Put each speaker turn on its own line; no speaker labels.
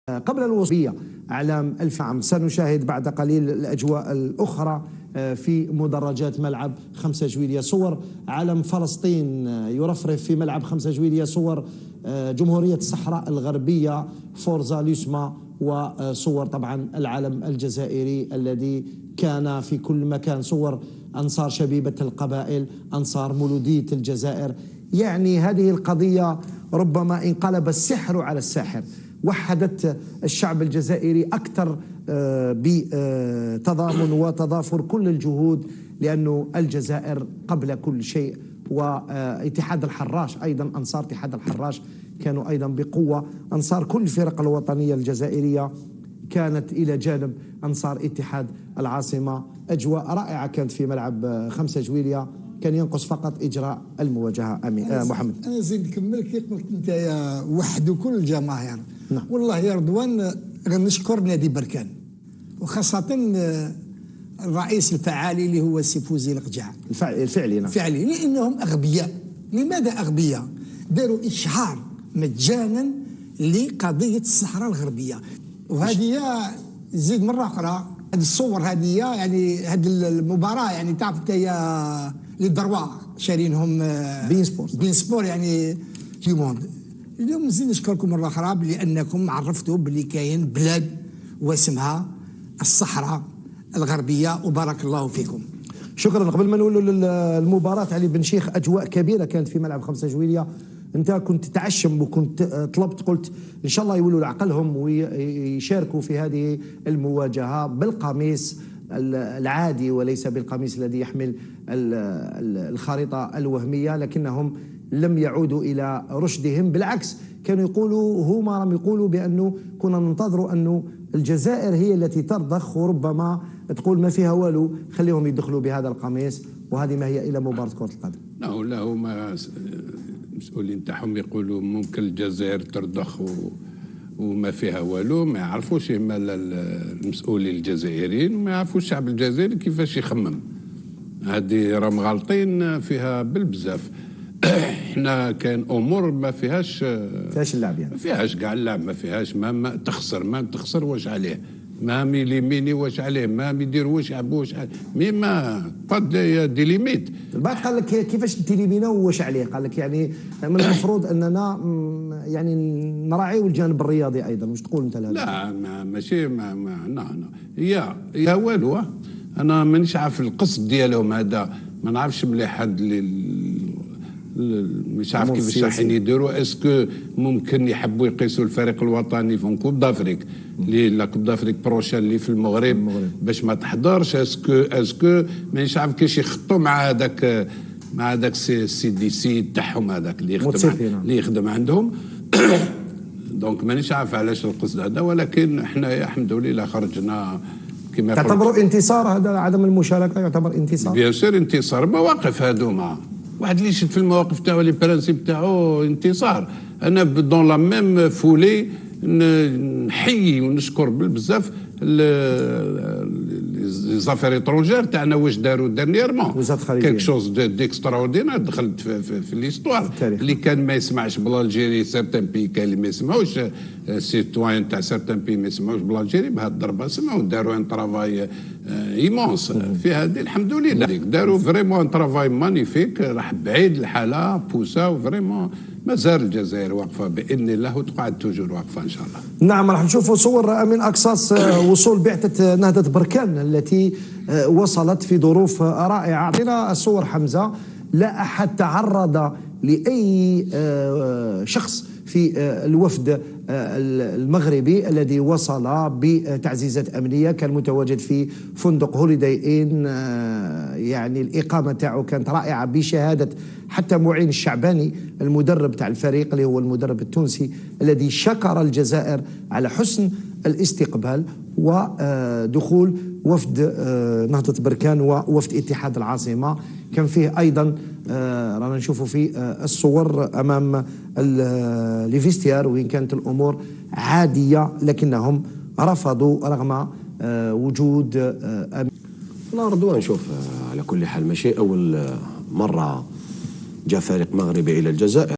قبل الوصولية أعلام 1000 عام سنشاهد بعد قليل الأجواء الأخرى في مدرجات ملعب 5 جويلية. صور علم فلسطين يرفرف في ملعب 5 جويلية، صور جمهورية الصحراء الغربية فورزا ليسما، وصور طبعا العلم الجزائري الذي كان في كل مكان، صور أنصار شبيبة القبائل، أنصار مولودية الجزائر. يعني هذه القضية ربما انقلب السحر على الساحر، وحدت الشعب الجزائري أكثر بتضامن وتضافر كل الجهود، لأنه الجزائر قبل كل شيء. واتحاد الحراش أيضا، أنصار اتحاد الحراش كانوا أيضا بقوة، أنصار كل الفرق الوطنية الجزائرية كانت إلى جانب أنصار اتحاد العاصمة. أجواء رائعة كانت في ملعب 5 جويلية، كان ينقص فقط إجراء المواجهة. محمد،
أنا زيد نكمل كي قلت أنت يا وحدوا كل الجماهير.
نعم.
والله يا رضوان غنشكر نادي بركان، وخاصة الرئيس الفعالي اللي هو السي فوزي القجع
الفعلي. نعم.
الفعلي، لأنهم أغبياء. لماذا أغبياء؟ داروا إشهار مجانا لقضية الصحراء الغربية، وهذه زيد مرة أخرى هذه الصور هذه، يعني هذه المباراة، يعني تعرف أنت يا لي دروا شارينهم بين سبور يعني في موند. اليوم نزيد نشكركم مرة أخرى لأنكم عرفتوا بلي كاين بلاد واسمها الصحراء الغربية، وبارك الله فيكم.
شكرا. قبل ما نقول المباراة علي بن شيخ، أجواء كبيرة كانت في ملعب 5 جويلية. أنت كنت تعشم وكنت طلبت، قلت إن شاء الله يولوا لعقلهم ويشاركوا في هذه المواجهة بالقميص العادي وليس بالقميص الذي يحمل الخريطة الوهمية، لكنهم لم يعودوا إلى رشدهم، بالعكس كانوا يقولوا، هما راهم يقولوا بأنه كنا ننتظروا أنه الجزائر هي التي ترضخ، وربما تقول ما فيها والو، خليهم يدخلوا بهذا القميص، وهذه ما هي إلى مباراة كرة القدم.
لا هما المسؤولين تاعهم يقولوا ممكن الجزائر ترضخ وما فيها والو، ما يعرفوش إما المسؤولين الجزائريين، وما يعرفوش الشعب الجزائري كيفاش يخمم. هذه راهم غالطين فيها بالبزاف. احنا كاين امور ما فيهاش
اللعب، يعني
ما فيهاش كاع اللعب، ما فيهاش ما تخسر واش عليه، ما ميليميني واش عليه، ما يدير واش يعبوا واش عليه، مي ما قد دي ليميت.
البعض قال لك كيفاش ديليمينا واش عليه، قال لك يعني من المفروض اننا يعني نراعيو الجانب الرياضي ايضا. واش تقول انت لهذا؟
لا ماشي هي والو. انا مانيش عارف القصد ديالهم هذا، ما نعرفش مليح حد مش عارف كيفاش رايحين يديروا. اسكو ممكن يحبوا يقيسوا الفريق الوطني في كوب دافريك، لا كوب دافريك بروشان اللي في المغرب باش ما تحضرش. اسكو مانيش عارف كيفاش يخطوا مع هذاك سي دي سي تاعهم، هذاك اللي يخدم عندهم. دونك مانيش عارف علاش القصد هذا، ولكن احنا الحمد لله خرجنا.
تعتبروا انتصار هذا عدم المشاركه؟ يعتبر انتصار؟
بيان سور انتصار. مواقف هذوما واحد اللي يشد في المواقف تاعو لي برانسيب تاعو انتصار. انا دون لا ميم فولي نحيي ونشكر بزاف لي زافير ايترونجير تاعنا واش داروا ديرنييرمون، كيك شوز ديكستراوردينار. دخلت في ليستوار اللي كان ما يسمعش بالالجيري، سيرتان بي كاين اللي ما يسمعوش، سيتوان تاع سيرتان بي ما يسمعوش بالالجيري، بهاد الضربه سمعوا، داروا ان ترافاي ايمونس في هذه. الحمد لله داروا فريمون ان ترافاي مانيفيك، راح بعيد الحاله بوسا، فريمون مازال الجزائر واقفه باذن الله، وتقعد توجور واقفه ان شاء الله.
نعم، راح نشوفوا صور من اقصاص وصول بعثه نهضه بركان التي وصلت في ظروف رائعه. اعطينا الصور حمزه. لا احد تعرض لاي شخص في الوفد المغربي الذي وصل بتعزيزات امنيه، كان متواجد في فندق هوليداي ان. يعني الاقامه تاعو كانت رائعه بشهاده حتى معين الشعباني المدرب تاع الفريق، اللي هو المدرب التونسي الذي شكر الجزائر على حسن الاستقبال ودخول وفد نهضة بركان ووفد اتحاد العاصمة. كان فيه أيضا رانا نشوفوا في الصور أمام ليفيستيار، وإن كانت الأمور عادية لكنهم رفضوا رغم وجود
لا رضوان. شوف، على كل حال ماشي أول مرة جاء فريق مغربي إلى الجزائر.